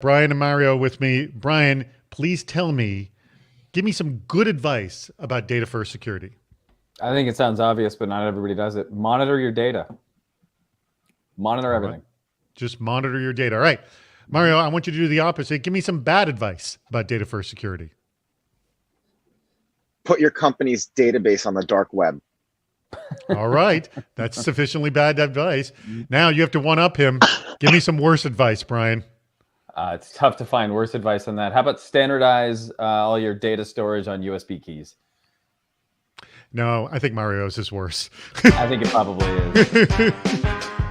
Brian and Mario with me. Brian, please give me some good advice about data first security. I think it sounds obvious, but not everybody does it. Monitor your data. Monitor everything. Just monitor your data. All right. Mario, I want you to do the opposite. Give me some bad advice about data first security. Put your company's database on the dark web. All right. That's sufficiently bad advice. Now you have to one up him. Give me some worse advice, Brian. It's tough to find worse advice than that. How about standardize all your data storage on USB keys? No, I think Mario's is worse. I think it probably is.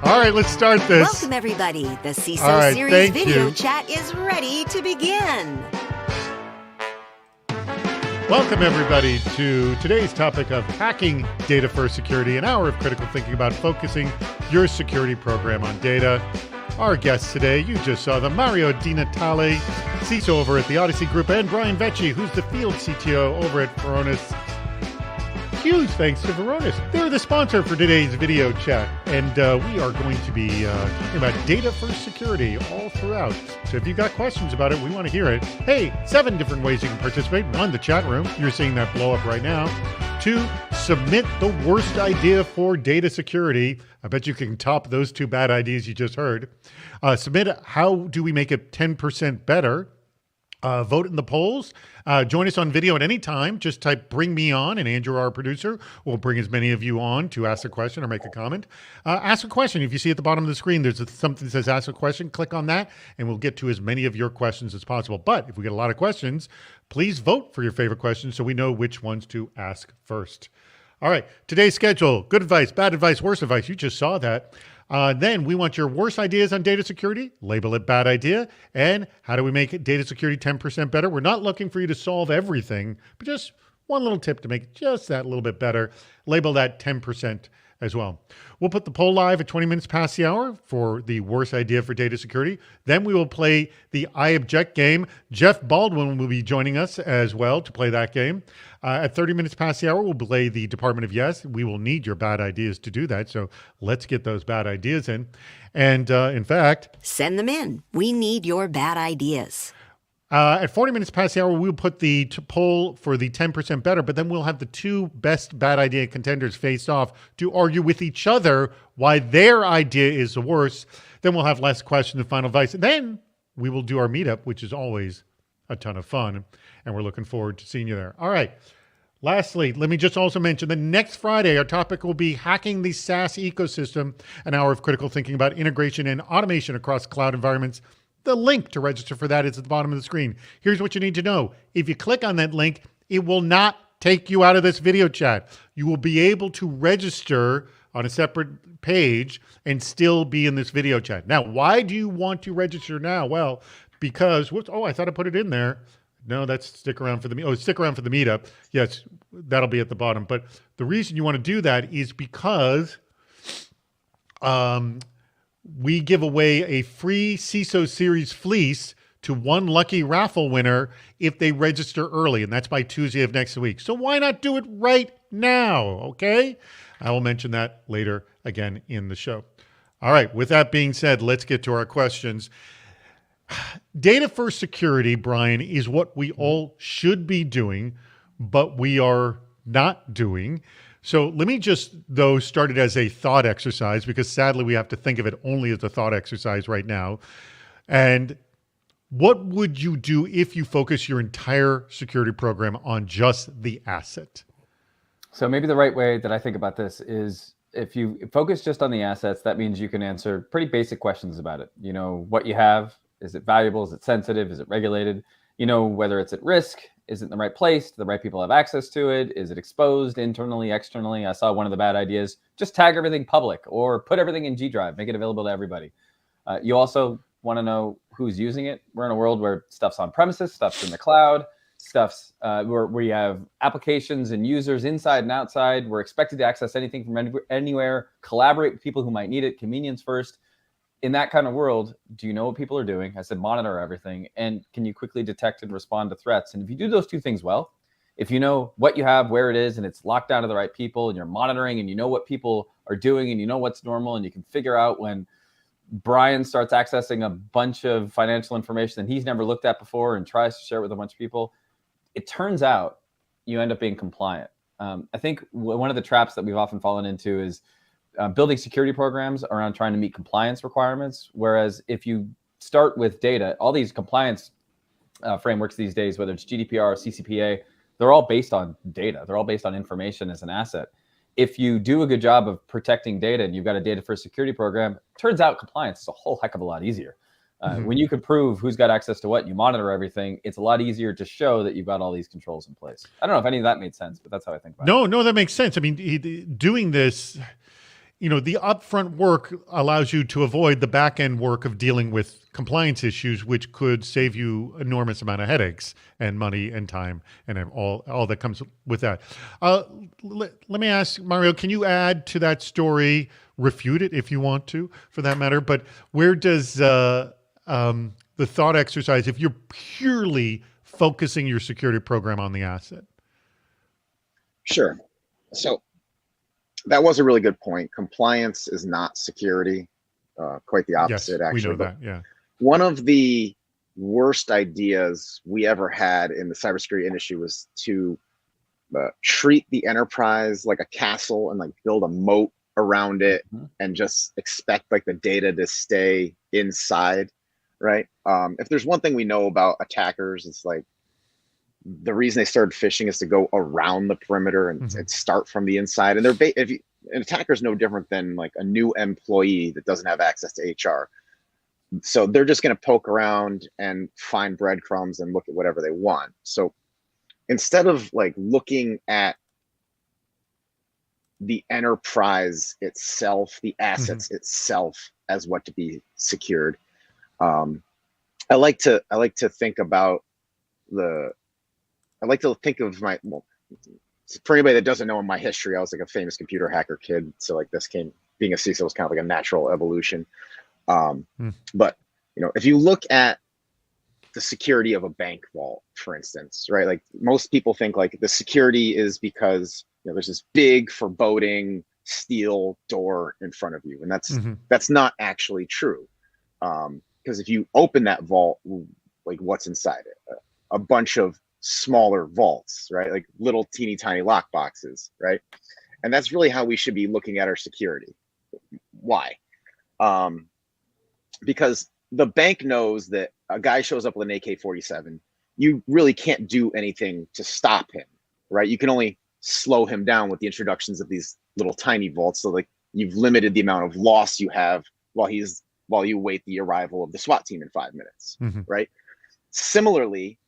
All right, let's start this. Welcome, everybody. The CISO series video chat is ready to begin. Welcome, everybody, to today's topic of hacking data first security, an hour of critical thinking about focusing your security program on data. Our guests today, you just saw them, Mario Di Natale, CISO over at the Odyssey Group, and Brian Vecchi, who's the field CTO over at Varonis. Huge thanks to Varonis. They're the sponsor for today's video chat, and we are going to be talking about data first security all throughout. So if you've got questions about it, we want to hear it. Hey, 7 different ways you can participate. 1, the chat room. You're seeing that blow up right now. 2, submit the worst idea for data security. I bet you can top those 2 bad ideas you just heard. Submit how do we make it 10% better. Vote in the polls. Join us on video at any time. Just type "bring me on," and Andrew, our producer, will bring as many of you on to ask a question or make a comment. Ask a question. If you see at the bottom of the screen, there's something that says "ask a question." Click on that, and we'll get to as many of your questions as possible. But if we get a lot of questions, please vote for your favorite questions so we know which ones to ask first. All right, today's schedule: good advice, bad advice, worse advice. You just saw that. Then we want your worst ideas on data security, label it bad idea, and how do we make data security 10% better? We're not looking for you to solve everything, but just one little tip to make it just that little bit better. Label that 10% as well. We'll put the poll live at 20 minutes past the hour for the worst idea for data security. Then we will play the I Object game. Jeff Baldwin will be joining us as well to play that game. At 30 minutes past the hour, we'll play the Department of Yes. We will need your bad ideas to do that, so let's get those bad ideas in. And in fact... send them in. We need your bad ideas. At 40 minutes past the hour, we'll put the poll for the 10% better, but then we'll have the 2 best bad idea contenders face off to argue with each other why their idea is the worst. Then we'll have less questions and final advice. And then we will do our meetup, which is always a ton of fun, and we're looking forward to seeing you there. All right. Lastly, let me just also mention that next Friday, our topic will be hacking the SaaS ecosystem, an hour of critical thinking about integration and automation across cloud environments. The link to register for that is at the bottom of the screen. Here's what you need to know. If you click on that link, it will not take you out of this video chat. You will be able to register on a separate page and still be in this video chat. Now, why do you want to register now? Well, because, I thought I put it in there. No, that's stick around for the meetup. Yes, that'll be at the bottom. But the reason you want to do that is because we give away a free CISO series fleece to 1 lucky raffle winner if they register early, and that's by Tuesday of next week. So why not do it right now, okay? I will mention that later again in the show. All right, with that being said, let's get to our questions. Data first security, Brian, is what we all should be doing, but we are not doing. So let me just, though, start it as a thought exercise, because sadly we have to think of it only as a thought exercise right now. And what would you do if you focus your entire security program on just the asset? So maybe the right way that I think about this is if you focus just on the assets, that means you can answer pretty basic questions about it. You know, what you have. Is it valuable? Is it sensitive? Is it regulated? You know, whether it's at risk, is it in the right place? Do the right people have access to it? Is it exposed internally, externally? I saw one of the bad ideas, just tag everything public or put everything in G Drive, make it available to everybody. You also want to know who's using it. We're in a world where stuff's on premises, stuff's in the cloud, stuff's where we have applications and users inside and outside. We're expected to access anything from anywhere, collaborate with people who might need it, convenience first. In that kind of world, do you know what people are doing? I said, monitor everything. And can you quickly detect and respond to threats? And if you do those 2 things well, if you know what you have, where it is, and it's locked down to the right people, and you're monitoring and you know what people are doing and you know what's normal, and you can figure out when Brian starts accessing a bunch of financial information that he's never looked at before and tries to share it with a bunch of people, it turns out you end up being compliant. I think one of the traps that we've often fallen into is building security programs around trying to meet compliance requirements. Whereas if you start with data, all these compliance frameworks these days, whether it's GDPR or CCPA, they're all based on data. They're all based on information as an asset. If you do a good job of protecting data and you've got a data first security program, turns out compliance is a whole heck of a lot easier. When you can prove who's got access to what, and you monitor everything, it's a lot easier to show that you've got all these controls in place. I don't know if any of that made sense, but that's how I think about it. No, that makes sense. I mean, doing this, the upfront work allows you to avoid the back end work of dealing with compliance issues, which could save you enormous amount of headaches and money and time and all that comes with that. Let me ask, Mario, can you add to that story, refute it if you want to, for that matter, but where does the thought exercise, if you're purely focusing your security program on the asset? Sure. So that was a really good point. Compliance is not security. Quite the opposite, yes, actually. We know that, yeah. One of the worst ideas we ever had in the cybersecurity industry was to treat the enterprise like a castle and like build a moat around it and just expect like the data to stay inside, right? If there's one thing we know about attackers, it's like the reason they started phishing is to go around the perimeter and start from the inside. And an attacker is no different than like a new employee that doesn't have access to HR. So they're just going to poke around and find breadcrumbs and look at whatever they want. So instead of like looking at the enterprise itself, the assets itself as what to be secured, I like to think about for anybody that doesn't know my history, I was like a famous computer hacker kid. So like being a CISO was kind of like a natural evolution. But if you look at the security of a bank vault, for instance, right? Like most people think like the security is because there's this big foreboding steel door in front of you. And that's not actually true. Because if you open that vault, like what's inside it? A bunch of smaller vaults, right? Like little teeny tiny lock boxes, right? And that's really how we should be looking at our security. Why? Because the bank knows that a guy shows up with an AK-47, you really can't do anything to stop him, right? You can only slow him down with the introductions of these little tiny vaults. So like you've limited the amount of loss you have while you wait the arrival of the SWAT team in 5 minutes, right? Similarly,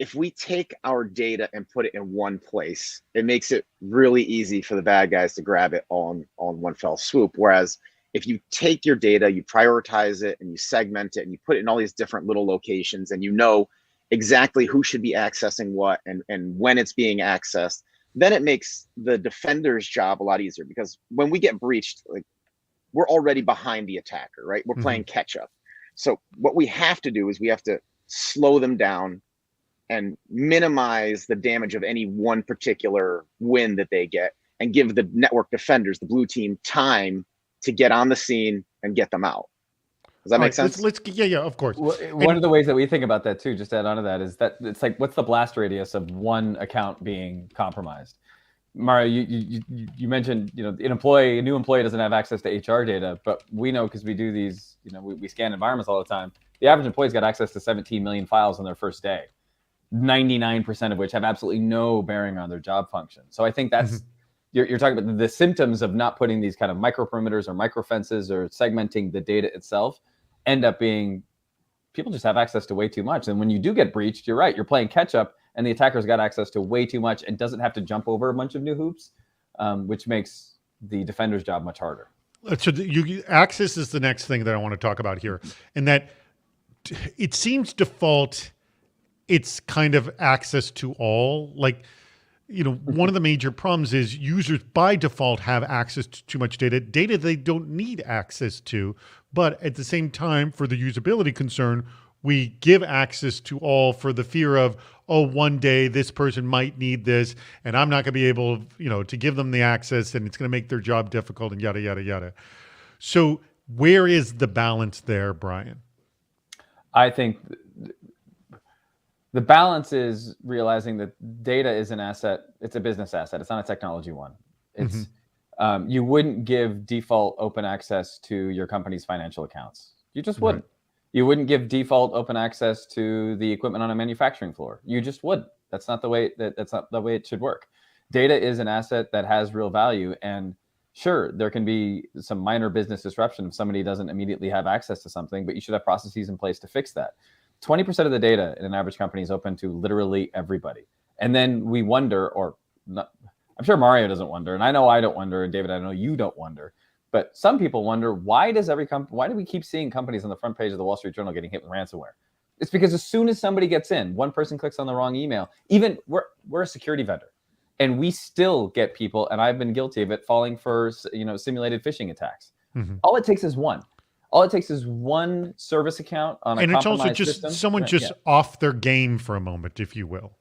if we take our data and put it in one place, it makes it really easy for the bad guys to grab it on one fell swoop. Whereas if you take your data, you prioritize it and you segment it and you put it in all these different little locations and you know exactly who should be accessing what and when it's being accessed, then it makes the defender's job a lot easier, because when we get breached, like we're already behind the attacker, right? We're playing catch up. So what we have to do is we have to slow them down and minimize the damage of any one particular win that they get and give the network defenders, the blue team, time to get on the scene and get them out. Does that make sense? Yeah, of course. One of the ways that we think about that too, just to add on to that, is that it's like, what's the blast radius of one account being compromised? Mario, you mentioned, a new employee doesn't have access to HR data, but we know, because we do these, we scan environments all the time. The average employee's got access to 17 million files on their first day, 99% of which have absolutely no bearing on their job function. So I think that's, you're talking about the symptoms of not putting these kind of micro perimeters or micro fences or segmenting the data itself end up being, people just have access to way too much. And when you do get breached, you're right, you're playing catch up, and the attacker's got access to way too much and doesn't have to jump over a bunch of new hoops, which makes the defender's job much harder. So access is the next thing that I want to talk about here. And that it seems default, it's kind of access to all. Like, one of the major problems is users by default have access to too much data they don't need access to. But at the same time, for the usability concern, we give access to all for the fear of, one day this person might need this, and I'm not going to be able, to give them the access, and it's going to make their job difficult, and yada, yada, yada. So Where is the balance there, Brian? I think the balance is realizing that data is an asset. It's a business asset. It's not a technology one. It's you wouldn't give default open access to your company's financial accounts. You just wouldn't. Right. You wouldn't give default open access to the equipment on a manufacturing floor. You just wouldn't. That's not the way that's not the way it should work. Data is an asset that has real value, and sure, there can be some minor business disruption if somebody doesn't immediately have access to something, but you should have processes in place to fix that. 20% of the data in an average company is open to literally everybody. And then we wonder, or not, I'm sure Mario doesn't wonder, and I know I don't wonder, and David, I know you don't wonder, but some people wonder, why do we keep seeing companies on the front page of the Wall Street Journal getting hit with ransomware? It's because as soon as somebody gets in, one person clicks on the wrong email, even we're a security vendor, and we still get people, and I've been guilty of it, falling for simulated phishing attacks. All it takes is one. All it takes is one service account on a compromised system. And it's also just someone off their game for a moment, if you will.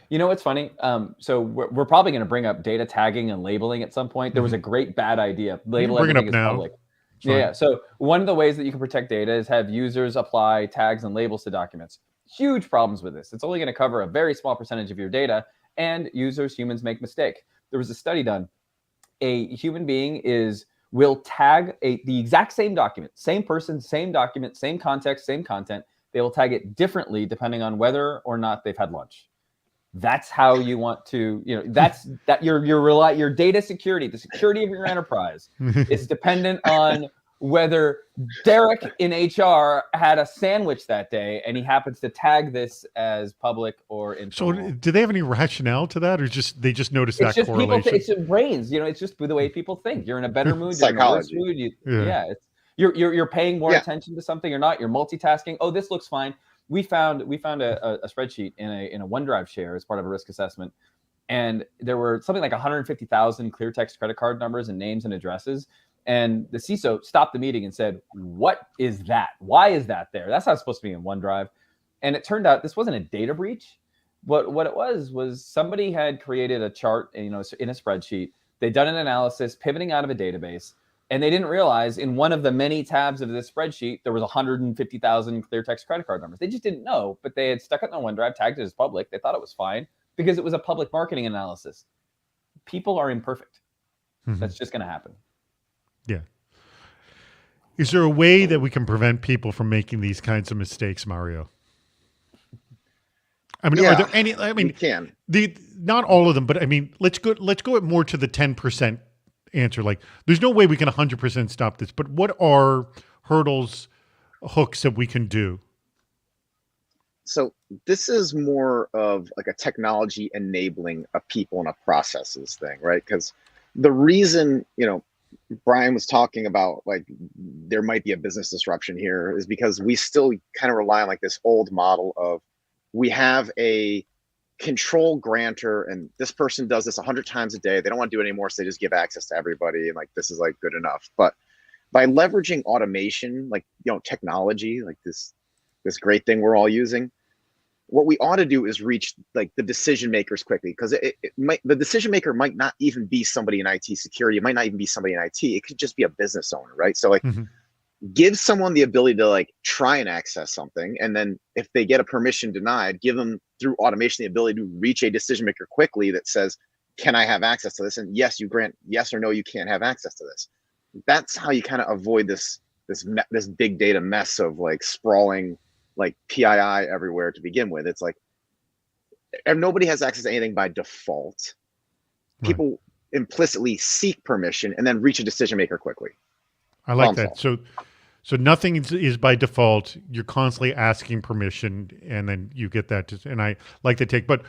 You know what's funny? So we're probably going to bring up data tagging and labeling at some point. There was a great bad idea. Label everything as public. Yeah. So one of the ways that you can protect data is have users apply tags and labels to documents. Huge problems with this. It's only going to cover a very small percentage of your data, and humans make mistake. There was a study done. A human being will tag the exact same document, same person, same document, same context, same content. They will tag it differently depending on whether or not they've had lunch. That's how you want to, your data security, the security of your enterprise is dependent on whether Derek in HR had a sandwich that day and he happens to tag this as public or internal. So do they have any rationale to that, or they just notice that correlation? It's just brains, it's just the way people think. You're in a better mood, you're in a worse mood. You're paying more attention to something or not. You're multitasking. Oh, this looks fine. We found a spreadsheet in a OneDrive share as part of a risk assessment, and there were something like 150,000 clear text credit card numbers and names and addresses. And the CISO stopped the meeting and said, "What is that? Why is that there? That's not supposed to be in OneDrive." And it turned out this wasn't a data breach. What it was somebody had created a chart, in a spreadsheet. They'd done an analysis pivoting out of a database, and they didn't realize in one of the many tabs of this spreadsheet, there was 150,000 clear text credit card numbers. They just didn't know, but they had stuck it on OneDrive, tagged it as public. They thought it was fine because it was a public marketing analysis. People are imperfect. That's just going to happen. Yeah. Is there a way that we can prevent people from making these kinds of mistakes, Mario? I mean, are there any? I mean, you can. Not all of them, but I mean, let's go more to the 10% answer. Like, there's no way we can 100% stop this. But what are hurdles, hooks that we can do? So this is more of like a technology enabling a people and a processes thing, right? Because the reason, Brian was talking about like there might be a business disruption here is because we still kind of rely on like this old model of we have a control grantor and this person does this 100 times a day. They don't want to do it anymore, so they just give access to everybody and like this is like good enough. But by leveraging automation, like technology, like this great thing we're all using, what we ought to do is reach like the decision makers quickly, because the decision maker might not even be somebody in IT security. It might not even be somebody in IT. It could just be a business owner, right? So like give someone the ability to like try and access something. And then if they get a permission denied, give them through automation the ability to reach a decision maker quickly that says, can I have access to this? And yes, you grant yes or no, you can't have access to this. That's how you kind of avoid this big data mess of like sprawling like PII everywhere to begin with. It's like, and nobody has access to anything by default. People implicitly seek permission and then reach a decision maker quickly. I like that. So nothing is by default. You're constantly asking permission, and then you get that. And I like the take. But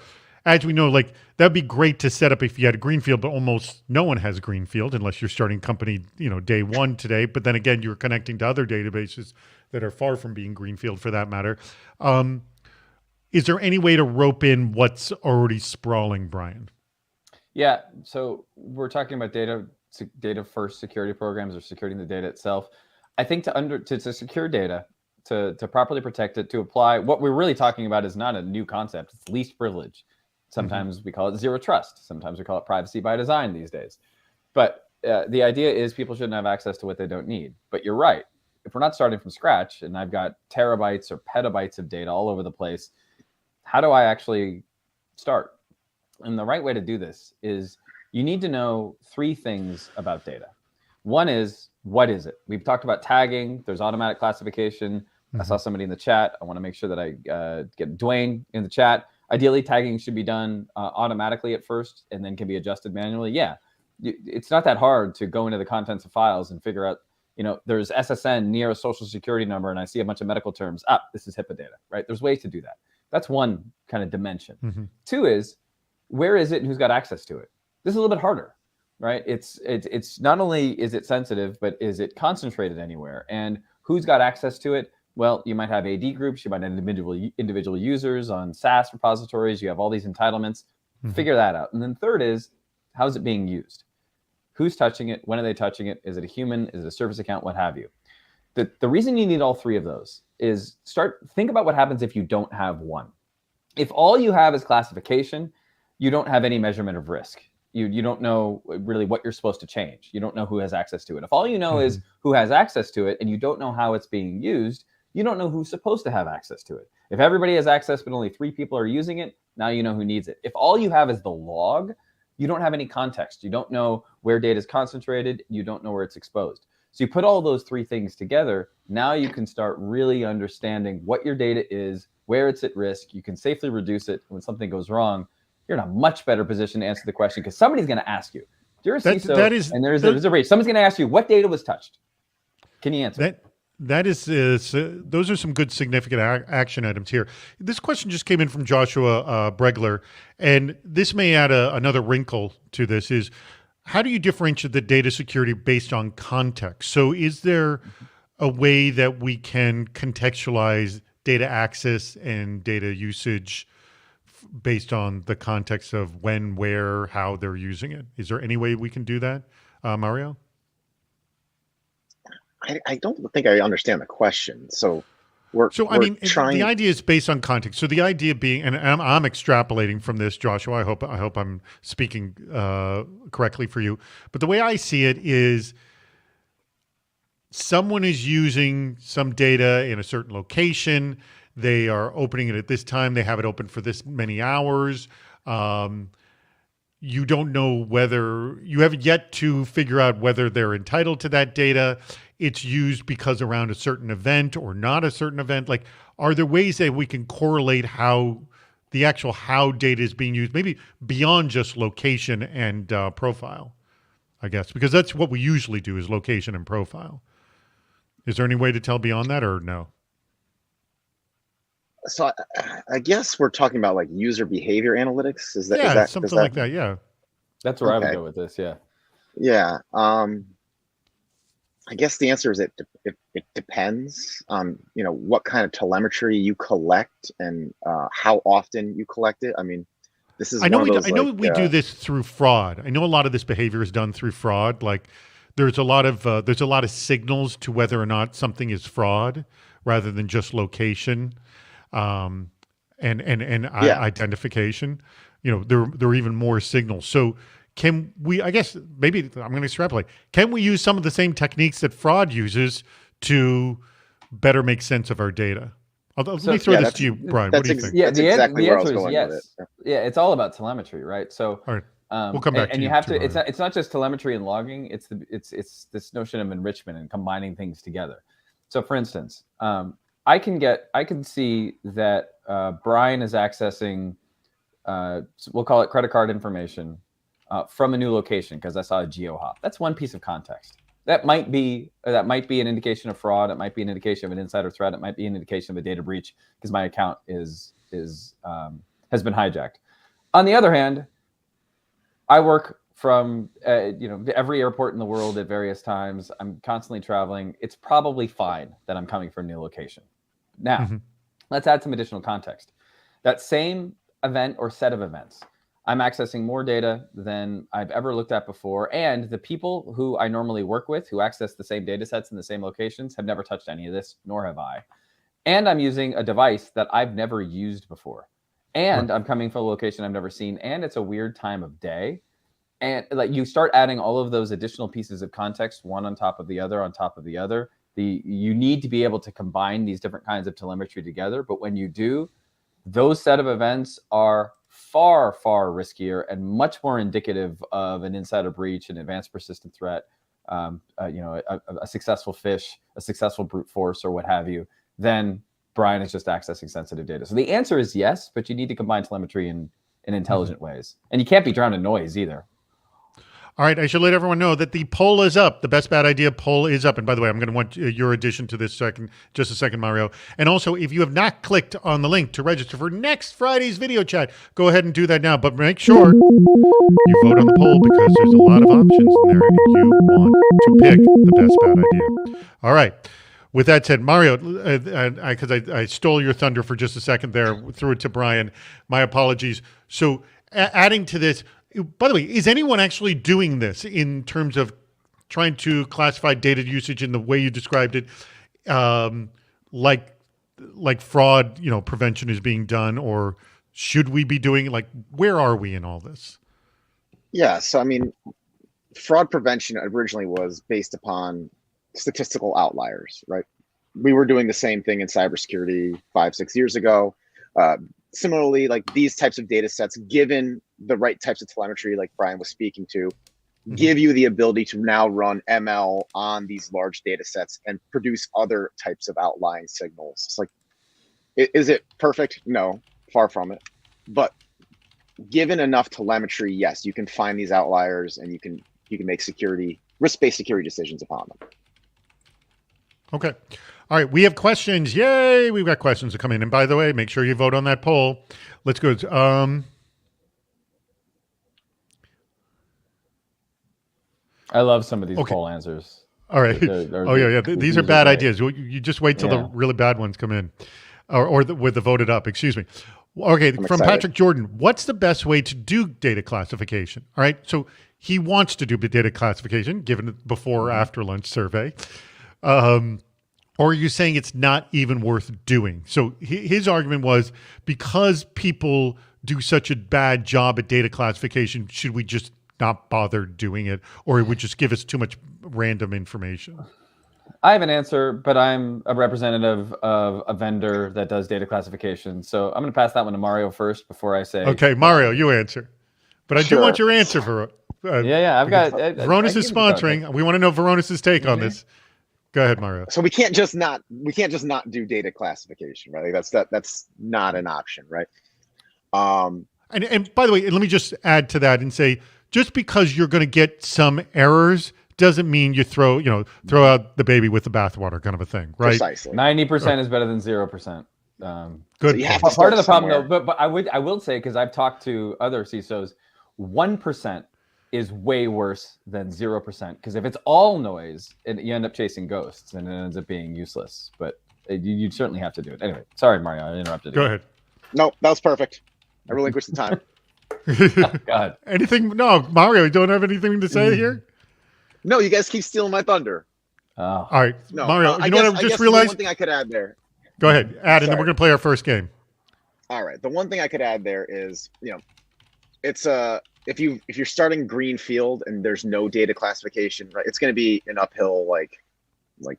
as we know, like that'd be great to set up if you had a greenfield, but almost no one has greenfield unless you're starting company, day one today. But then again, you're connecting to other databases that are far from being greenfield for that matter. Is there any way to rope in what's already sprawling, Brian? Yeah. So we're talking about data first security programs or securing the data itself. I think to secure data, to properly protect it, to apply, what we're really talking about is not a new concept. It's least privilege. Sometimes we call it zero trust. Sometimes we call it privacy by design these days. But the idea is people shouldn't have access to what they don't need. But you're right. If we're not starting from scratch and I've got terabytes or petabytes of data all over the place, how do I actually start? And the right way to do this is you need to know 3 things about data. One is, what is it? We've talked about tagging. There's automatic classification. Mm-hmm. I saw somebody in the chat. I want to make sure that I get Dwayne in the chat. Ideally, tagging should be done automatically at first and then can be adjusted manually. Yeah, it's not that hard to go into the contents of files and figure out, there's SSN near a social security number and I see a bunch of medical terms. This is HIPAA data, right? There's ways to do that. That's one kind of dimension. Mm-hmm. 2 is, where is it and who's got access to it? This is a little bit harder, right? It's not only is it sensitive, but is it concentrated anywhere? And who's got access to it? Well, you might have AD groups, you might have individual users on SaaS repositories, you have all these entitlements. Mm-hmm. Figure that out. And then 3rd is, how's it being used? Who's touching it? When are they touching it? Is it a human? Is it a service account? What have you? The reason you need all 3 of those is think about what happens if you don't have one. If all you have is classification, you don't have any measurement of risk. You don't know really what you're supposed to change. You don't know who has access to it. If all you know is who has access to it and you don't know how it's being used, you don't know who's supposed to have access to it. If everybody has access but only 3 people are using it, now you know who needs it. If all you have is the log, you don't have any context. You don't know where data is concentrated. You don't know where it's exposed. So you put all those 3 things together, now you can start really understanding what your data is, where it's at risk. You can safely reduce it. When something goes wrong, you're in a much better position to answer the question because somebody's going to ask you. You're a CISO, and there's a race. Somebody's going to ask you, what data was touched? Can you answer? That is, those are some good significant action items here. This question just came in from Joshua Bregler, and this may add another wrinkle to this is, how do you differentiate the data security based on context? So is there a way that we can contextualize data access and data usage based on the context of when, where, how they're using it? Is there any way we can do that, Mario? I don't think I understand the question. So the idea is based on context. So the idea being, and I'm extrapolating from this, Joshua. I hope I'm speaking correctly for you. But the way I see it is, someone is using some data in a certain location. They are opening it at this time. They have it open for this many hours. You don't know whether, you have yet to figure out whether they're entitled to that data. It's used because around a certain event or not a certain event. Like, are there ways that we can correlate how data is being used, maybe beyond just location and profile, I guess, because that's what we usually do is location and profile. Is there any way to tell beyond that or no? So I guess we're talking about like user behavior analytics. Is that something like that? Yeah, that's where I would go with this. Yeah. Yeah. I guess the answer is it depends on what kind of telemetry you collect and how often you collect it. I mean, this is I know we do this through fraud. I know a lot of this behavior is done through fraud. Like there's a lot of signals to whether or not something is fraud rather than just location. And identification, there are even more signals. So can we, I guess maybe I'm going to extrapolate. Can we use some of the same techniques that fraud uses to better make sense of our data? Let me throw this to you, Brian. What do you think? Yeah, the answer is yes. Yeah, it's all about telemetry, right? So all right. We'll come back to you. And you have to. It's not just telemetry and logging. It's this notion of enrichment and combining things together. So, for instance, I can see that Brian is accessing, we'll call it credit card information from a new location because I saw a geo hop. That's one piece of context. That might be an indication of fraud. It might be an indication of an insider threat. It might be an indication of a data breach because my account has been hijacked. On the other hand, I work from every airport in the world at various times. I'm constantly traveling. It's probably fine that I'm coming from a new location. Now, let's add some additional context. That same event or set of events, I'm accessing more data than I've ever looked at before. And the people who I normally work with who access the same data sets in the same locations have never touched any of this, nor have I. And I'm using a device that I've never used before. And I'm coming from a location I've never seen. And it's a weird time of day. And like you start adding all of those additional pieces of context, one on top of the other, you need to be able to combine these different kinds of telemetry together. But when you do, those set of events are far, far riskier and much more indicative of an insider breach, an advanced persistent threat, a successful phish, a successful brute force, or what have you, than Brian is just accessing sensitive data. So the answer is yes, but you need to combine telemetry in intelligent ways. And you can't be drowned in noise either. All right, I should let everyone know that the poll is up. The best bad idea poll is up. And by the way, I'm going to want your addition to this just a second, Mario. And also, if you have not clicked on the link to register for next Friday's video chat, go ahead and do that now. But make sure you vote on the poll because there's a lot of options in there and you want to pick the best bad idea. All right. With that said, Mario, because I stole your thunder for just a second there, threw it to Brian. My apologies. So adding to this, by the way, is anyone actually doing this in terms of trying to classify data usage in the way you described it, like fraud, prevention is being done, or should we be doing it? Like, where are we in all this? Yeah, so I mean, fraud prevention originally was based upon statistical outliers, right? We were doing the same thing in cybersecurity 5-6 years ago. Similarly, like these types of data sets, given the right types of telemetry, like Brian was speaking to, give you the ability to now run ML on these large data sets and produce other types of outlying signals. It's like, is it perfect? No, far from it. But given enough telemetry, yes, you can find these outliers and you can make risk-based security decisions upon them. Okay. All right. We have questions. Yay. We've got questions to come in. And by the way, make sure you vote on that poll. Let's go. I love some of these poll answers. All right. These are bad ideas. You just wait till the really bad ones come in with the voted up. Excuse me. Okay. From Patrick Jordan, what's the best way to do data classification? All right. So he wants to do data classification given the before or after lunch survey. Or are you saying it's not even worth doing? So his argument was because people do such a bad job at data classification, should we just not bother doing it, or it would just give us too much random information? I have an answer, but I'm a representative of a vendor that does data classification. So I'm going to pass that one to Mario first before I say. Okay, Mario, you answer. But I do want your answer for I've got Varonis is sponsoring. We want to know Varonis's take on this. Go ahead, Mario. So we can't just not do data classification, right? Like that's not an option, right? And by the way, let me just add to that and say, just because you're going to get some errors doesn't mean you throw out the baby with the bathwater kind of a thing, right? Precisely. 90% is better than 0%. Good. So part of the problem, though, but I will say, because I've talked to other CISOs, 1% is way worse than 0%, because if it's all noise, you end up chasing ghosts and it ends up being useless. But you certainly have to do it. Anyway, sorry, Mario, I interrupted you. Go ahead. No, that was perfect. I relinquished the time. Oh, God. Anything? No, Mario, you don't have anything to say here? No, you guys keep stealing my thunder. All right, no, Mario, what I just realized? One thing I could add there. Go ahead, add, and then we're going to play our first game. All right. The one thing I could add there is, it's if you're starting greenfield and there's no data classification, right, it's going to be an uphill like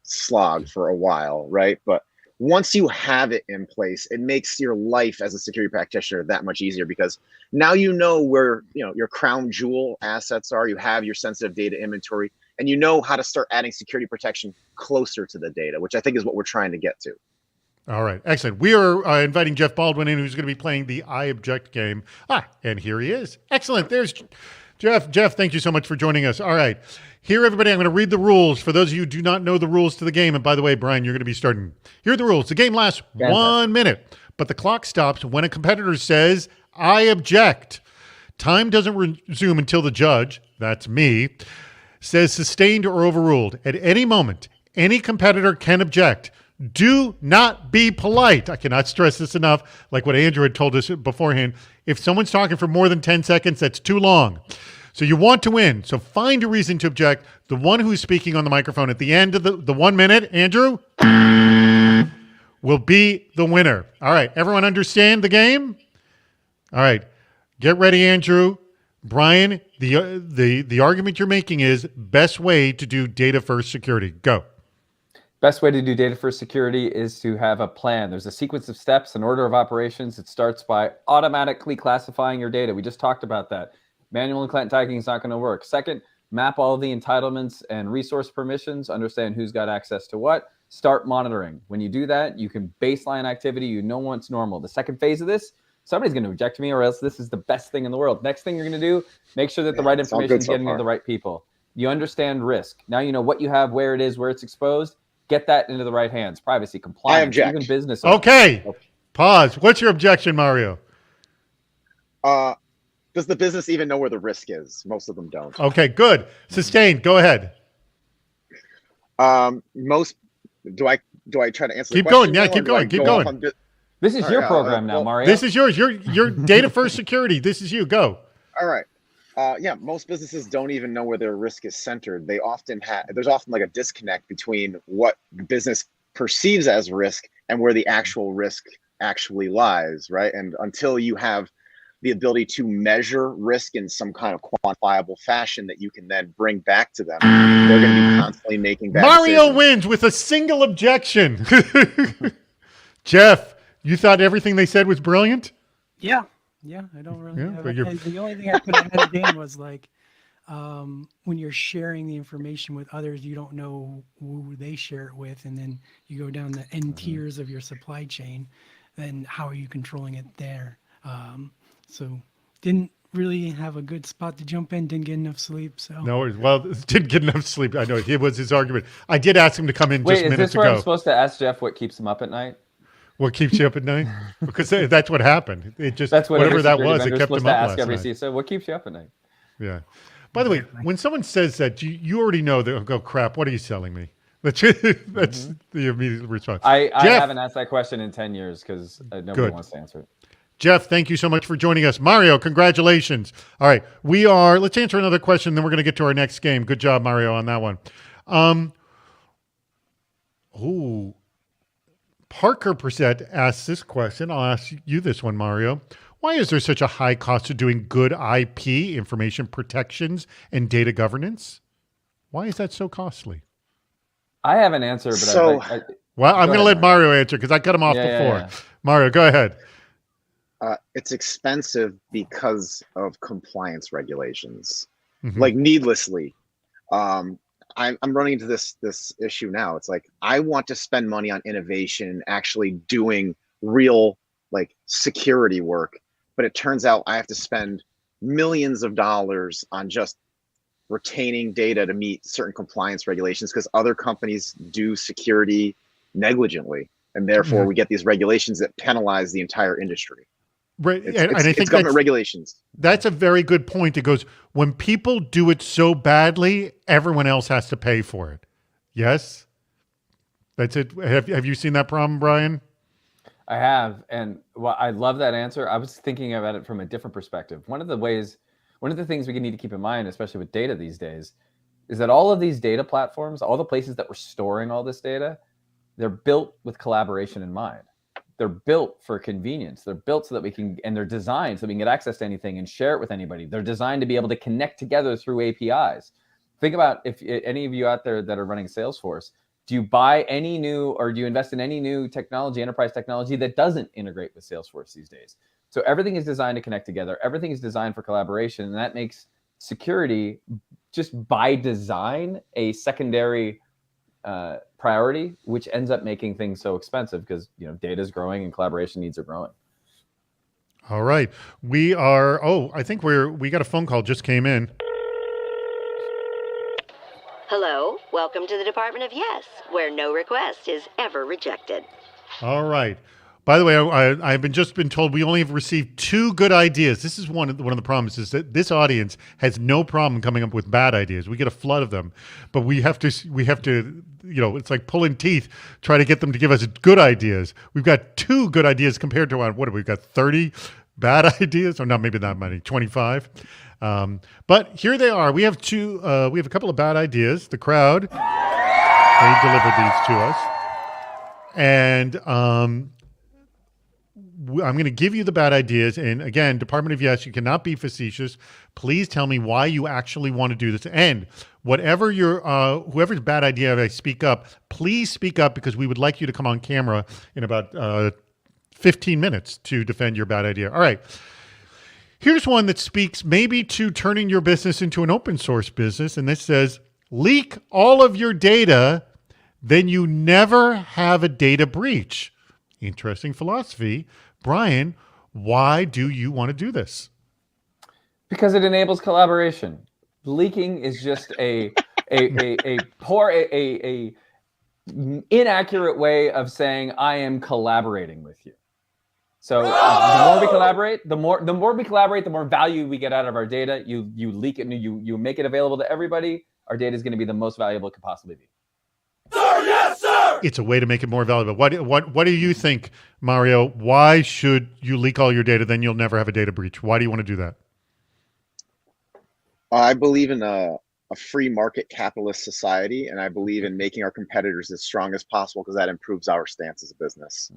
slog for a while, right? But once you have it in place, it makes your life as a security practitioner that much easier, because now you know where your crown jewel assets are. You have your sensitive data inventory, and you know how to start adding security protection closer to the data, which I think is what we're trying to get to. All right, excellent. We are inviting Jeff Baldwin in, who's going to be playing the I Object game. And here he is. Excellent. There's Jeff. Jeff, thank you so much for joining us. All right. Here, everybody, I'm going to read the rules for those of you who do not know the rules to the game. And by the way, Brian, you're going to be starting. Here are the rules. The game lasts 1 minute, but the clock stops when a competitor says, I object. Time doesn't resume until the judge, that's me, says sustained or overruled. At any moment, any competitor can object. Do not be polite. I cannot stress this enough, like what Andrew had told us beforehand. If someone's talking for more than 10 seconds, that's too long. So you want to win. So find a reason to object. The one who's speaking on the microphone at the end of the 1 minute, Andrew, will be the winner. All right. Everyone understand the game? All right. Get ready, Andrew. Brian, the argument you're making is best way to do data first security. Go. Best way to do data first security is to have a plan. There's a sequence of steps, an order of operations. It starts by automatically classifying your data. We just talked about that. Manual and client tagging is not going to work. Second, map all the entitlements and resource permissions, understand who's got access to what. Start monitoring. When you do that, you can baseline activity. You know what's normal. The second phase of this, somebody's going to reject me or else this is the best thing in the world. Next thing you're going to do, make sure that the right information is getting to the right people. You understand risk. Now you know what you have, where it is, where it's exposed. Get that into the right hands. Privacy, compliance, even business. Okay. Pause. What's your objection, Mario? Does the business even know where the risk is? Most of them don't. Okay, good. Sustained. Go ahead. Do I try to answer? Keep going. Yeah, keep going. Keep going. This is your program now, Mario. This is yours. Your data first security. This is you. Go. All right. Yeah, most businesses don't even know where their risk is centered. There's often like a disconnect between what business perceives as risk and where the actual risk actually lies, right? And until you have the ability to measure risk in some kind of quantifiable fashion that you can then bring back to them, they're going to be constantly making bad decisions. Wins with a single objection. Jeff, you thought everything they said was brilliant? Yeah, I don't really have it. The only thing I could have added in was like when you're sharing the information with others, you don't know who they share it with, and then you go down the end tiers of your supply chain, then how are you controlling it there? So didn't really have a good spot to jump in, didn't get enough sleep. So didn't get enough sleep. I know it was his argument. I did ask him to come in just minutes ago. Wait, is this where I'm supposed to ask Jeff what keeps him up at night? What keeps you up at night? Because that's what happened. That's whatever that was. It kept him up last night. CISO, what keeps you up at night? Yeah. By the way, when someone says that, you already know that. Oh crap! What are you selling me? That's the immediate response. I haven't asked that question in 10 years because nobody wants to answer it. Jeff, thank you so much for joining us. Mario, congratulations. All right, let's answer another question, then we're going to get to our next game. Good job, Mario, on that one. Parker Brissett asks this question. I'll ask you this one, Mario. Why is there such a high cost to doing good IP, information protections, and data governance? Why is that so costly? I have an answer, but I'm going to let Mario answer because I cut him off before. Yeah. Mario, go ahead. It's expensive because of compliance regulations, like needlessly. I'm running into this issue now. It's like I want to spend money on innovation, actually doing real like security work, but it turns out I have to spend millions of dollars on just retaining data to meet certain compliance regulations because other companies do security negligently, and therefore we get these regulations that penalize the entire industry. Right, I think government regulations. That's a very good point. It goes, when people do it so badly, everyone else has to pay for it. Yes? That's it. Have you seen that problem, Brian? I have, and I love that answer. I was thinking about it from a different perspective. One of the things we need to keep in mind, especially with data these days, is that all of these data platforms, all the places that we're storing all this data, they're built with collaboration in mind. They're built for convenience. They're built so that we can, and they're designed so we can get access to anything and share it with anybody. They're designed to be able to connect together through APIs. Think about if any of you out there that are running Salesforce, do you buy any new or do you invest in any new technology, enterprise technology that doesn't integrate with Salesforce these days? So everything is designed to connect together. Everything is designed for collaboration, and that makes security just by design a secondary priority, which ends up making things so expensive because data is growing and collaboration needs are growing. All right, I think we got a phone call just came in. Hello, welcome to the Department of Yes, where no request is ever rejected. All right. By the way, I've just been told we only have received 2 good ideas. This is one of the problems is that this audience has no problem coming up with bad ideas. We get a flood of them, but we have to, it's like pulling teeth, try to get them to give us good ideas. We've got 2 good ideas compared to what have we got 30 bad ideas? Or not, maybe not many, 25. But here they are. We have a couple of bad ideas. The crowd, they delivered these to us. And I'm going to give you the bad ideas. And again, Department of Yes, you cannot be facetious. Please tell me why you actually want to do this. And whatever your, whoever's bad idea, if I speak up, please speak up, because we would like you to come on camera in about 15 minutes to defend your bad idea. All right. Here's one that speaks maybe to turning your business into an open source business. And this says, leak all of your data, then you never have a data breach. Interesting philosophy. Brian, why do you want to do this? Because it enables collaboration. Leaking is just a inaccurate way of saying I am collaborating with you. So the more we collaborate, the more value we get out of our data. You leak it and you make it available to everybody. Our data is going to be the most valuable it could possibly be. Sir, yes, sir! It's a way to make it more valuable. What do you think, Mario? Why should you leak all your data, then you'll never have a data breach? Why do you want to do that? I believe in a free market capitalist society, and I believe in making our competitors as strong as possible, because that improves our stance as a business.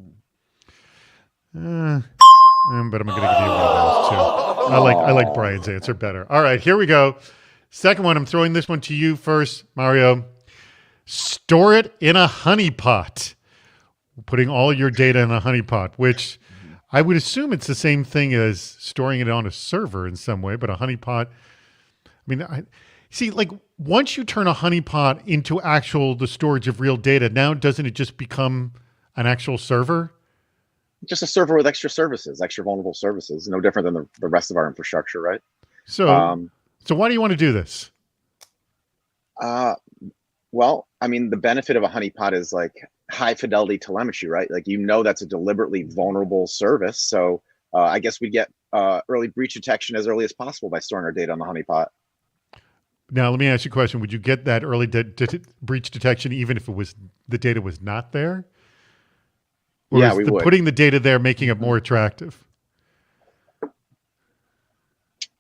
But I'm going to give you one of those too. I like Brian's answer better. All right, here we go. Second one, I'm throwing this one to you first, Mario. Store it in a honeypot. Putting all your data in a honeypot, which I would assume it's the same thing as storing it on a server in some way, but a honeypot. I mean, see, like once you turn a honeypot into the storage of real data, now doesn't it just become an actual server? Just a server with extra services, extra vulnerable services, no different than the rest of our infrastructure, right? So, so why do you want to do this? Well, I mean, the benefit of a honeypot is like high fidelity telemetry, right? Like, that's a deliberately vulnerable service. So I guess we get early breach detection as early as possible by storing our data on the honeypot. Now, let me ask you a question. Would you get that early breach detection even if the data was not there? Or yeah, we would. Putting the data there making it more attractive?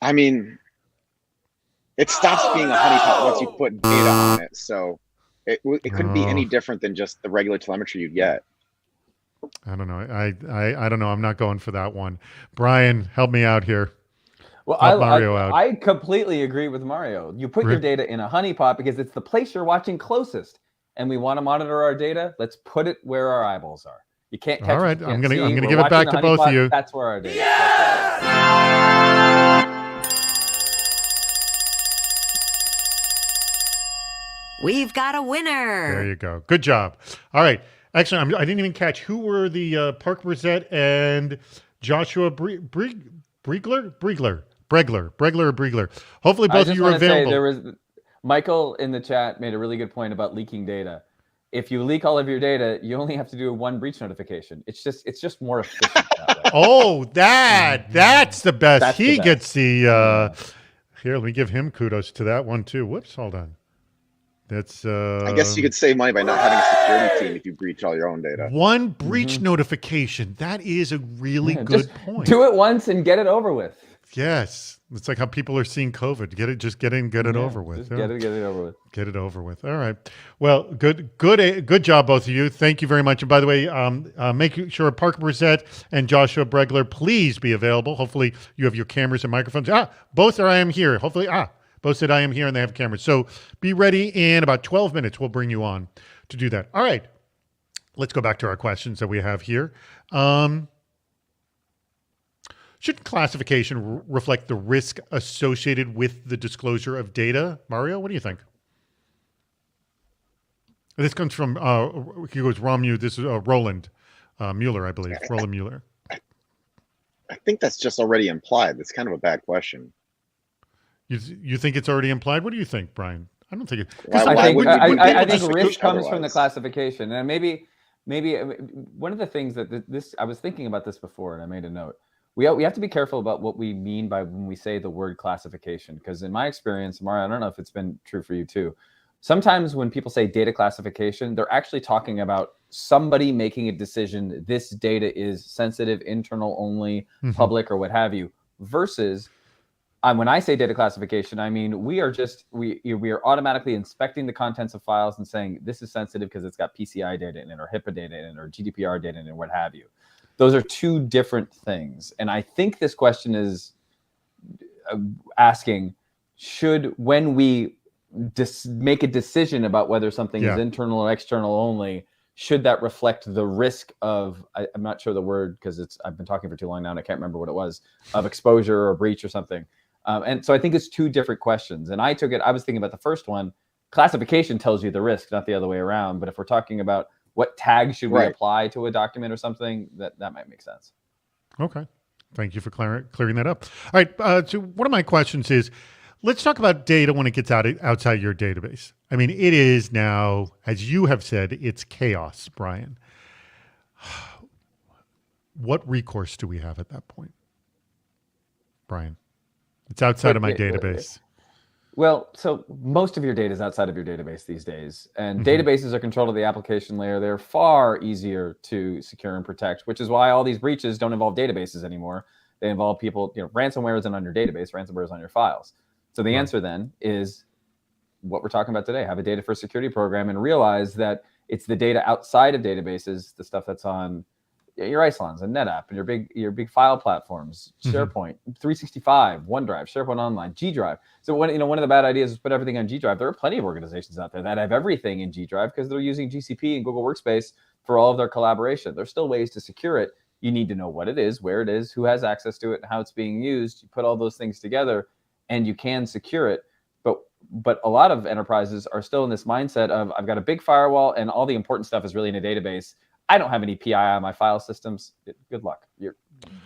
I mean, it stops being a honeypot once you put data on it. So it couldn't be any different than just the regular telemetry you'd get. I don't know. I don't know. I'm not going for that one. Brian, help me out here. Well, I completely agree with Mario. You put your data in a honeypot because it's the place you're watching closest, and we want to monitor our data. Let's put it where our eyeballs are. You can't catch. All right, I'm gonna give it back to both of you. That's where our data. Yes! We've got a winner. There you go. Good job. All right. Excellent. I didn't even catch who were the Park Brissett and Joshua Bregler or Bregler. Hopefully both of you are available. Michael in the chat made a really good point about leaking data. If you leak all of your data, you only have to do one breach notification. It's just more efficient that way. Oh, that's the best. That's he the best. gets the here, let me give him kudos to that one too. Whoops, hold on. That's I guess you could save money by not having a security team if you breach all your own data. One breach notification. That is a really good point. Do it once and get it over with. Yes. It's like how people are seeing COVID. Get it over with. Get it over with. Get it over with. All right. Well, good job, both of you. Thank you very much. And by the way, make sure Parker Brissett and Joshua Bregler, please be available. Hopefully you have your cameras and microphones. Both are I am here. Hopefully, both said I am here and they have cameras. So be ready in about 12 minutes. We'll bring you on to do that. All right. Let's go back to our questions that we have here. Should classification reflect the risk associated with the disclosure of data? Mario, what do you think? This comes from, he goes, Romu, this is Roland Mueller, I believe. Roland Mueller. I think that's just already implied. That's kind of a bad question. You think it's already implied? What do you think, Brian? I don't think it. I think risk comes from the classification, and maybe one of the things that I was thinking about this before, and I made a note. We have to be careful about what we mean by when we say the word classification, because in my experience, Mario, I don't know if it's been true for you too. Sometimes when people say data classification, they're actually talking about somebody making a decision. This data is sensitive, internal only, public, or what have you. Versus, when I say data classification, I mean we are automatically inspecting the contents of files and saying this is sensitive because it's got PCI data in it, or HIPAA data in it, or GDPR data in it, or what have you. Those are two different things. And I think this question is asking, when we make a decision about whether something is internal or external only, should that reflect the risk of, I'm not sure the word because I've been talking for too long now and I can't remember what it was, of exposure or breach or something. And so I think it's two different questions. And I was thinking about the first one. Classification tells you the risk, not the other way around. But if we're talking about what tag should we apply to a document or something, that might make sense. Okay. Thank you for clearing that up. All right. So one of my questions is, let's talk about data when it gets outside your database. I mean, it is now, as you have said, it's chaos, Brian. What recourse do we have at that point? Brian, it's outside of my database. Well, so most of your data is outside of your database these days, and databases are controlled at the application layer. They're far easier to secure and protect, which is why all these breaches don't involve databases anymore. They involve people, ransomware isn't on your database, ransomware is on your files. So the answer then is what we're talking about today. Have a data first security program and realize that it's the data outside of databases, the stuff that's on your Isilons and NetApp and your big file platforms, SharePoint, 365, OneDrive, SharePoint Online, G Drive. So one of the bad ideas is put everything on G Drive. There are plenty of organizations out there that have everything in G Drive because they're using GCP and Google Workspace for all of their collaboration. There's still ways to secure it. You need to know what it is, where it is, who has access to it, and how it's being used. You put all those things together and you can secure it. But a lot of enterprises are still in this mindset of, I've got a big firewall and all the important stuff is really in a database. I don't have any PII on my file systems. Good luck. You're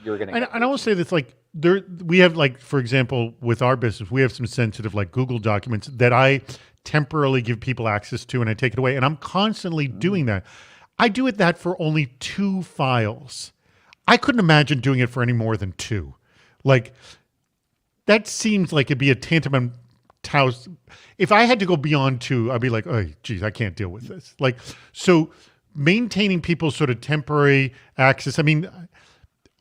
going to. And I will say this, we have, for example, with our business, we have some sensitive Google documents that I temporarily give people access to, and I take it away. And I'm constantly doing that. I do that for only 2 files. I couldn't imagine doing it for any more than 2. That seems like it'd be a tantamount. If I had to go beyond 2, I'd be like, oh, geez, I can't deal with this. So maintaining people's sort of temporary access. I mean,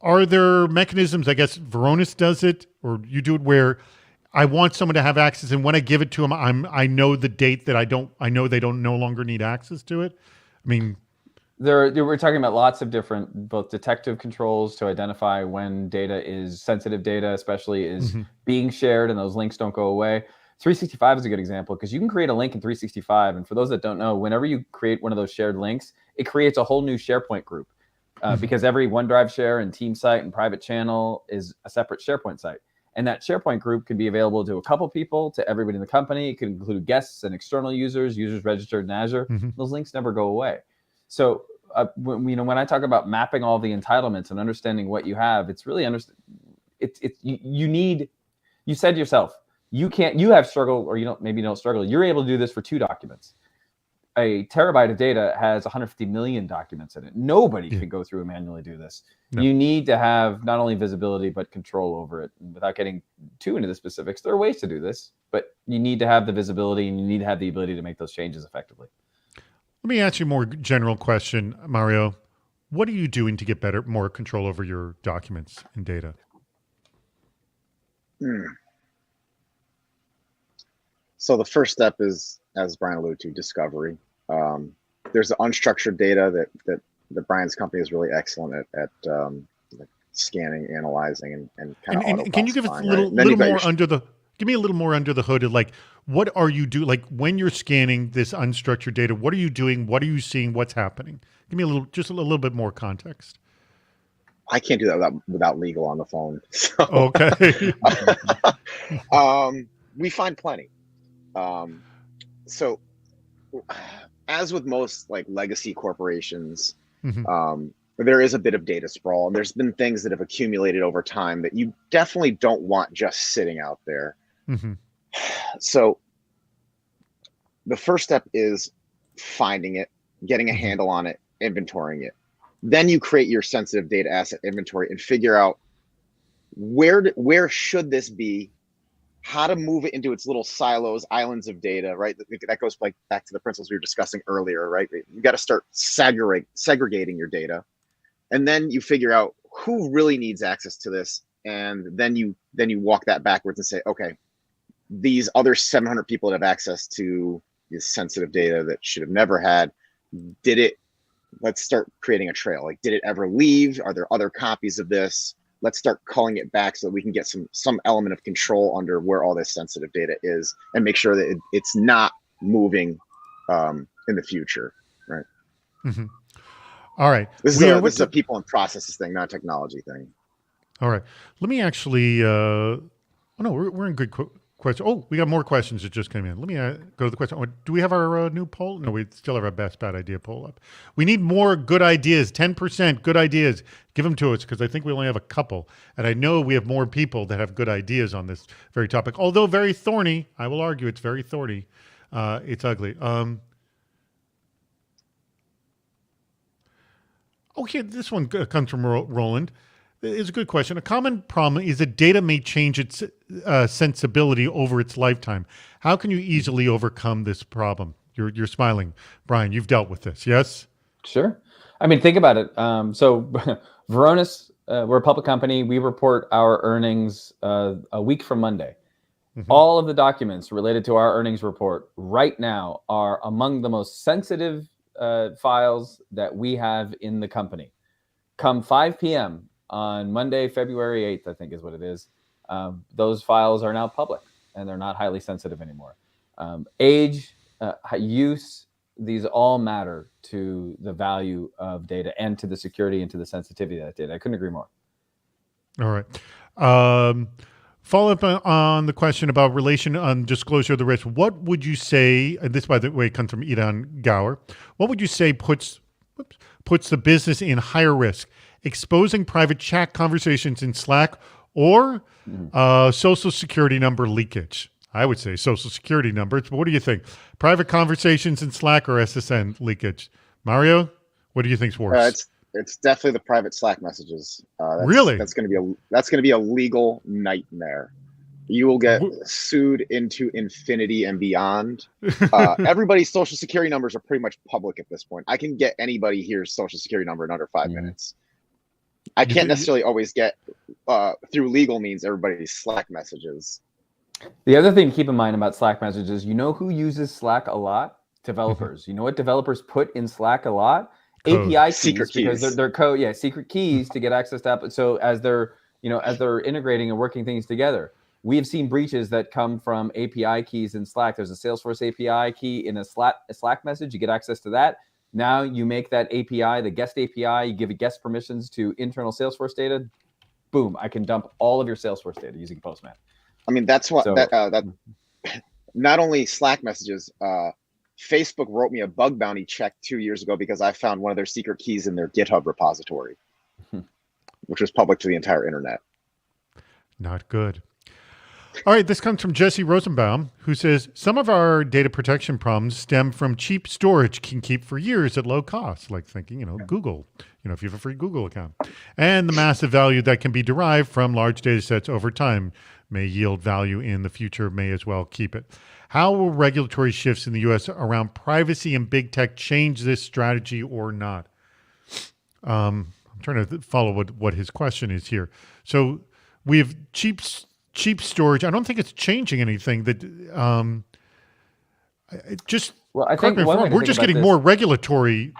are there mechanisms, I guess Varonis does it, or you do it, where I want someone to have access, and when I give it to them, I know the date that I know they don't no longer need access to it? I mean, we're talking about lots of different, both detective controls to identify when data is sensitive data, especially is being shared and those links don't go away. 365 is a good example because you can create a link in 365. And for those that don't know, whenever you create one of those shared links, it creates a whole new SharePoint group because every OneDrive share and team site and private channel is a separate SharePoint site. And that SharePoint group can be available to a couple people, to everybody in the company. It can include guests and external users registered in Azure. Those links never go away. So when I talk about mapping all the entitlements and understanding what you have, it's really you said yourself, you have struggled, or maybe you don't struggle. You're able to do this for 2 documents. A terabyte of data has 150 million documents in it. Nobody can go through and manually do this. No. You need to have not only visibility, but control over it. And without getting too into the specifics, there are ways to do this, but you need to have the visibility and you need to have the ability to make those changes effectively. Let me ask you a more general question, Mario. What are you doing to get more control over your documents and data? So the first step is, as Brian alluded to, discovery. There's the unstructured data that Brian's company is really excellent at scanning, analyzing, and kind of auto-classifying. Can you give us a little more give me a little more under the hood of what are you doing? When you're scanning this unstructured data, what are you doing? What are you seeing? What's happening? Give me just a little bit more context. I can't do that without legal on the phone. So, okay. We find plenty. So as with most legacy corporations, there is a bit of data sprawl, and there's been things that have accumulated over time that you definitely don't want just sitting out there. So the first step is finding it, getting a handle on it, inventorying it. Then you create your sensitive data asset inventory and figure out where should this be, how to move it into its little silos, islands of data, right? That goes back to the principles we were discussing earlier, right? You got to start segregating your data. And then you figure out who really needs access to this. And then you walk that backwards and say, okay, these other 700 people that have access to this sensitive data that should have never had, did it let's start creating a trail. Like, did it ever leave? Are there other copies of this? Let's start calling it back so that we can get some element of control under where all this sensitive data is, and make sure that it's not moving in the future, right? Mm-hmm. All right. This is a people and processes thing, not a technology thing. All right. Let me actually. Oh no, we're in good question. Oh, we got more questions that just came in. Let me go to the question. Oh, do we have our new poll? No, we still have our best bad idea poll up. We need more good ideas. 10% good ideas. Give them to us, because I think we only have a couple, and I know we have more people that have good ideas on this very topic. Although very thorny, I will argue it's very thorny. It's ugly. Okay, this one comes from Roland. It's a good question. A common problem is that data may change its sensibility over its lifetime. How can you easily overcome this problem? You're smiling, Brian. You've dealt with this, yes? Sure. I mean, think about it. So, Varonis, we're a public company. We report our earnings a week from Monday. Mm-hmm. All of the documents related to our earnings report right now are among the most sensitive files that we have in the company. Come 5 p.m. on Monday, February 8th, I think is what it is, those files are now public, and they're not highly sensitive anymore. Age, use, these all matter to the value of data and to the security and to the sensitivity of that data. I couldn't agree more. All right. Follow up on the question about relation on disclosure of the risk. What would you say, and this, by the way, comes from Idan Gower, what would you say puts the business in higher risk? Exposing private chat conversations in Slack or social security number leakage? I would say social security numbers, but what do you think? Private conversations in Slack or SSN leakage? Mario, what do you think's worse? It's definitely the private Slack messages. Really? That's going to be a legal nightmare. You will get sued into infinity and beyond. Everybody's social security numbers are pretty much public at this point. I can get anybody here's social security number in under 5 minutes. I can't necessarily always get through legal means everybody's Slack messages. The other thing to keep in mind about Slack messages, you know who uses Slack a lot? Developers. You know what developers put in Slack a lot? Code. API keys, secret because keys. they're code, secret keys to get access to. So as they're integrating and working things together, we have seen breaches that come from API keys in Slack. There's a Salesforce API key in a Slack message. You get access to that. Now you make that API, the guest API, you give it guest permissions to internal Salesforce data. Boom, I can dump all of your Salesforce data using Postman. I mean, that's what that not only Slack messages, Facebook wrote me a bug bounty check 2 years ago because I found one of their secret keys in their GitHub repository, which was public to the entire internet. Not good. All right, this comes from Jesse Rosenbaum, who says, some of our data protection problems stem from cheap storage can keep for years at low cost, like thinking, Google, if you have a free Google account, and the massive value that can be derived from large data sets over time may yield value in the future, may as well keep it. How will regulatory shifts in the U.S. around privacy and big tech change this strategy or not? I'm trying to follow what his question is here. So we have cheap storage. I don't think it's changing anything. I think we're just getting more regulatory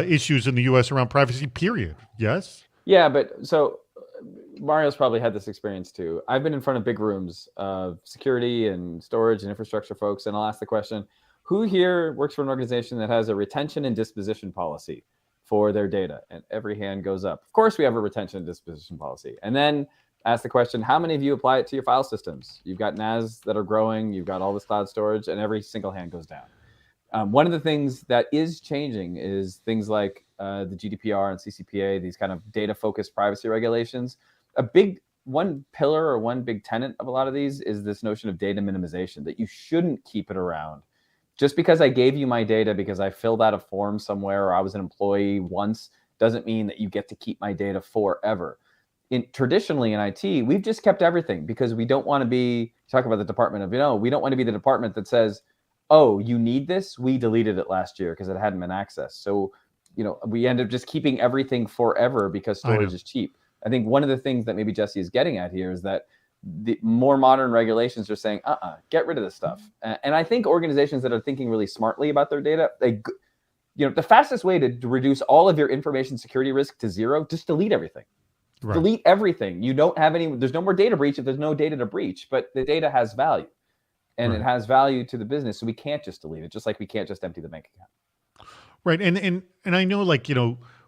issues in the U.S. around privacy, period. Yes? Yeah, but so Mario's probably had this experience too. I've been in front of big rooms of security and storage and infrastructure folks, and I'll ask the question, who here works for an organization that has a retention and disposition policy for their data? And every hand goes up. Of course, we have a retention and disposition policy. And then ask the question, how many of you apply it to your file systems? You've got NAS that are growing, you've got all this cloud storage, and every single hand goes down. One of the things that is changing is things like the GDPR and CCPA, these kind of data-focused privacy regulations. One pillar or one big tenet of a lot of these is this notion of data minimization, that you shouldn't keep it around. Just because I gave you my data because I filled out a form somewhere or I was an employee once doesn't mean that you get to keep my data forever. Traditionally in IT, we've just kept everything because we don't want to be, talk about the department of, we don't want to be the department that says, oh, you need this? We deleted it last year because it hadn't been accessed. So, we end up just keeping everything forever because storage is cheap. I think one of the things that maybe Jesse is getting at here is that the more modern regulations are saying, get rid of this stuff. And I think organizations that are thinking really smartly about their data, the fastest way to reduce all of your information security risk to zero, just delete everything. Right. Delete everything. You don't have any, there's no more data breach if there's no data to breach, but the data has value and it has value to the business. So we can't just delete it, just like we can't just empty the bank account. Right. And I know, like,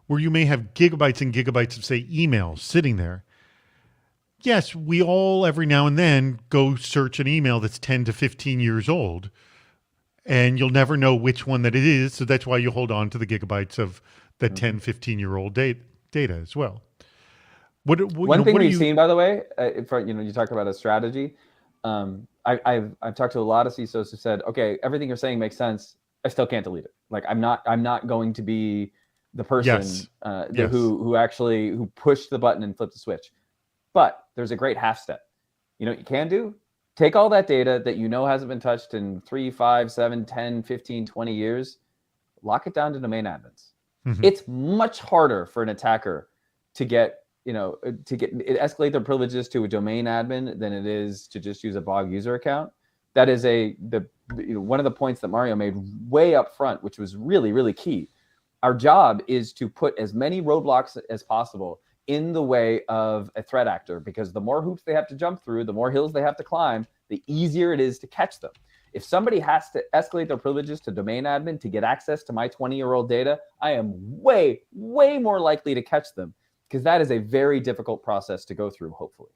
where you may have gigabytes and gigabytes of, say, emails sitting there. Yes, we all every now and then go search an email that's 10 to 15 years old, and you'll never know which one that it is. So that's why you hold on to the gigabytes of the 10, 15-year-old data as well. One thing we've seen, by the way, you talk about a strategy. I've talked to a lot of CISOs who said, okay, everything you're saying makes sense. I still can't delete it. Like I'm not going to be the person who pushed the button and flipped the switch. But there's a great half step. You know what you can do? Take all that data that hasn't been touched in 3, 5, 7, 10, 15, 20 years, lock it down to domain admins. Mm-hmm. It's much harder for an attacker to escalate their privileges to a domain admin than it is to just use a bog user account. That is one of the points that Mario made way up front, which was really, really key. Our job is to put as many roadblocks as possible in the way of a threat actor, because the more hoops they have to jump through, the more hills they have to climb, the easier it is to catch them. If somebody has to escalate their privileges to domain admin to get access to my 20-year-old data, I am way, way more likely to catch them, because that is a very difficult process to go through, hopefully.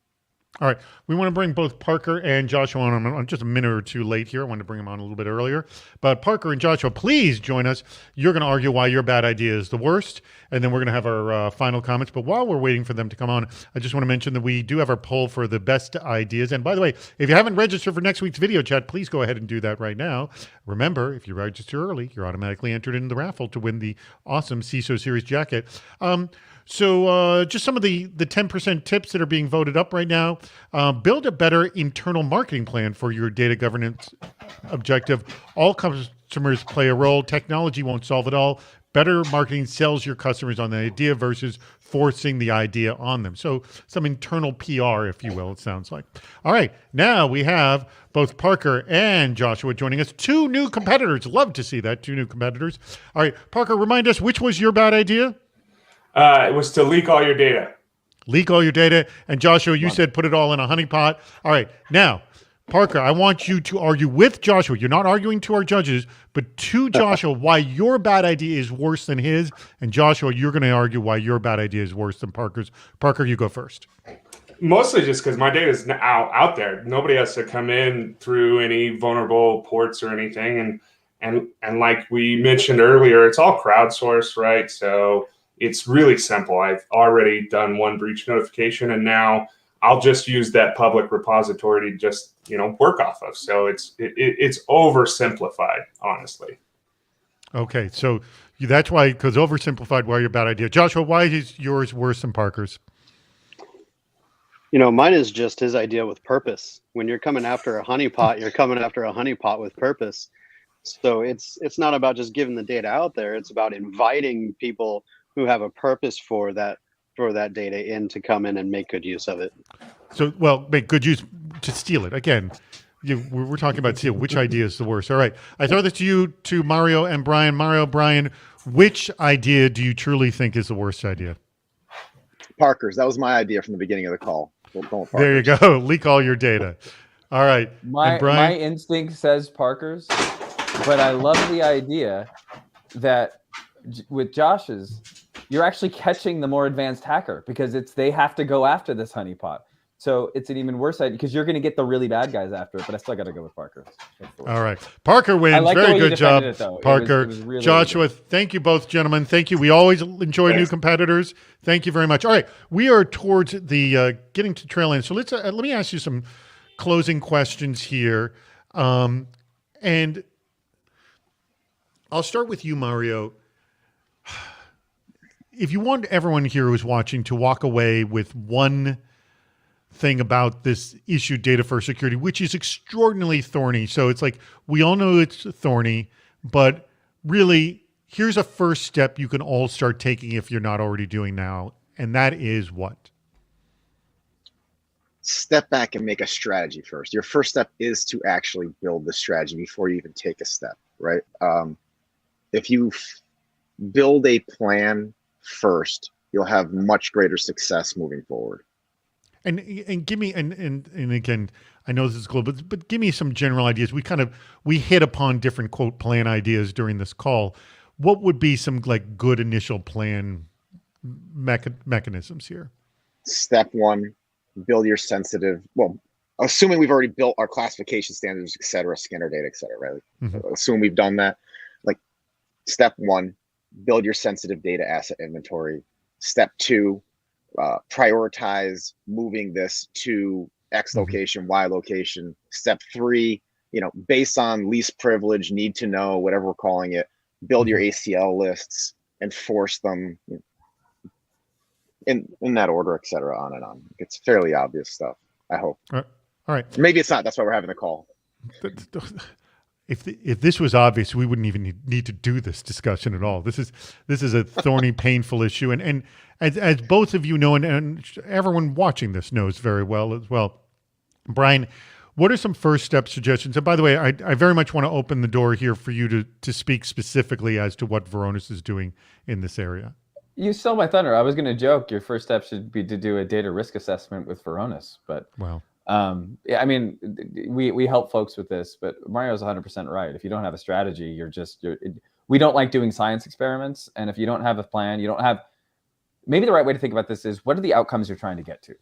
All right. We want to bring both Parker and Joshua on. I'm just a minute or two late here. I wanted to bring them on a little bit earlier. But Parker and Joshua, please join us. You're going to argue why your bad idea is the worst, and then we're going to have our final comments. But while we're waiting for them to come on, I just want to mention that we do have our poll for the best ideas. And by the way, if you haven't registered for next week's video chat, please go ahead and do that right now. Remember, if you register early, you're automatically entered into the raffle to win the awesome CISO Series jacket. So just some of the 10% tips that are being voted up right now. Build a better internal marketing plan for your data governance objective. All customers play a role. Technology won't solve it all. Better marketing sells your customers on the idea versus forcing the idea on them. So some internal PR, if you will, it sounds like. All right, now we have both Parker and Joshua joining us. 2 new competitors. Love to see that, 2 new competitors. All right, Parker, remind us, which was your bad idea? It was to leak all your data. Leak all your data. And Joshua, you said put it all in a honeypot. All right. Now, Parker, I want you to argue with Joshua. You're not arguing to our judges, but to Joshua why your bad idea is worse than his. And Joshua, you're going to argue why your bad idea is worse than Parker's. Parker, you go first. Mostly just because my data is out there. Nobody has to come in through any vulnerable ports or anything. And like we mentioned earlier, it's all crowdsourced, right? So it's really simple. I've already done one breach notification, and now I'll just use that public repository to just work off of. So it's oversimplified, honestly. Okay, so that's why, because oversimplified, why your bad idea. Joshua, why is yours worse than Parker's? Mine is just his idea with purpose. When you're coming after a honeypot, you're coming after a honeypot with purpose. So it's not about just giving the data out there. It's about inviting people who have a purpose for that data in to come in and make good use of it. So, make good use to steal it. Again, we're talking about steal. Which idea is the worst? All right. I throw this to you, to Mario and Brian. Mario, Brian, which idea do you truly think is the worst idea? Parker's. That was my idea from the beginning of the call. There you go. Leak all your data. All right. My instinct says Parker's, but I love the idea that with Josh's, you're actually catching the more advanced hacker, because they have to go after this honeypot. So it's an even worse idea, because you're going to get the really bad guys after it, but I still got to go with Parker. All right. Parker wins. Very good job, Parker. It was really, Joshua, really thank you both, gentlemen. Thank you. We always enjoy new competitors. Thank you very much. All right. We are towards the getting to trail end. So let me ask you some closing questions here. And I'll start with you, Mario. If you want everyone here who's watching to walk away with one thing about this issue, data first security, which is extraordinarily thorny. So it's like, we all know it's thorny, but really here's a first step you can all start taking if you're not already doing now. And that is what? Step back and make a strategy first. Your first step is to actually build the strategy before you even take a step, right? If you build a plan first. You'll have much greater success moving forward. And give me and again, I know this is global, but give me some general ideas. We hit upon different quote plan ideas during this call. What would be some like good initial plan mechanisms here? Step one, build your sensitive. Well, assuming we've already built our classification standards, et cetera, scanner data, et cetera, right? Mm-hmm. Assume we've done that. Like step one, build your sensitive data asset inventory. Step two, prioritize moving this to X location, Y location. Step three, based on least privilege, need to know, whatever we're calling it, build your ACL lists, enforce them in that order, et cetera, on and on. It's fairly obvious stuff, I hope. All right. Maybe it's not. That's why we're having the call. If this was obvious, we wouldn't even need to do this discussion at all. This is a thorny, painful issue, and as both of you know, and everyone watching this knows very well as well. Brian, what are some first step suggestions? And by the way, I very much want to open the door here for you to speak specifically as to what Varonis is doing in this area. You stole my thunder. I was going to joke your first step should be to do a data risk assessment with Varonis, but wow. Yeah, I mean, we help folks with this, but Mario's 100% right. If you don't have a strategy, we don't like doing science experiments. And if you don't have a plan, maybe the right way to think about this is, what are the outcomes you're trying to get to?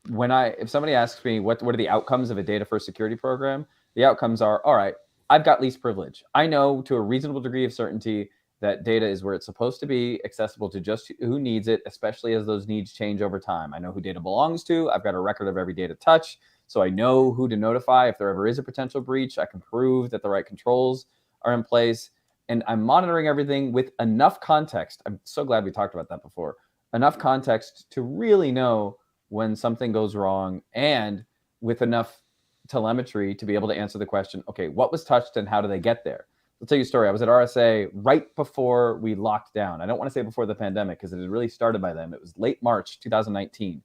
If somebody asks me, what are the outcomes of a data first security program? The outcomes are, all right, I've got least privilege. I know to a reasonable degree of certainty that data is where it's supposed to be, accessible to just who needs it, especially as those needs change over time. I know who data belongs to. I've got a record of every data touch, so I know who to notify if there ever is a potential breach. I can prove that the right controls are in place, and I'm monitoring everything with enough context. I'm so glad we talked about that before. Enough context to really know when something goes wrong, and with enough telemetry to be able to answer the question, okay, what was touched and how do they get there? I'll tell you a story. I was at RSA right before we locked down. I don't want to say before the pandemic because it had really started by then. It was late March 2019.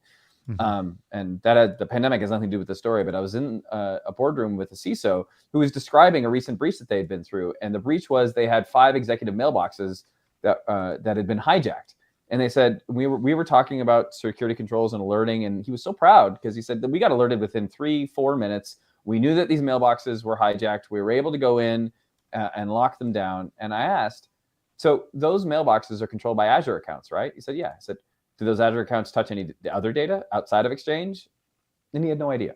And the pandemic has nothing to do with the story, but I was in a boardroom with a CISO who was describing a recent breach that they had been through. And the breach was they had 5 executive mailboxes that had been hijacked. And they said, we were talking about security controls and alerting. And he was so proud because he said that we got alerted within 3-4 minutes. We knew that these mailboxes were hijacked. We were able to go in and lock them down. And I asked, so those mailboxes are controlled by Azure accounts, right? He said, yeah. I said, do those Azure accounts touch any other data outside of Exchange? And he had no idea.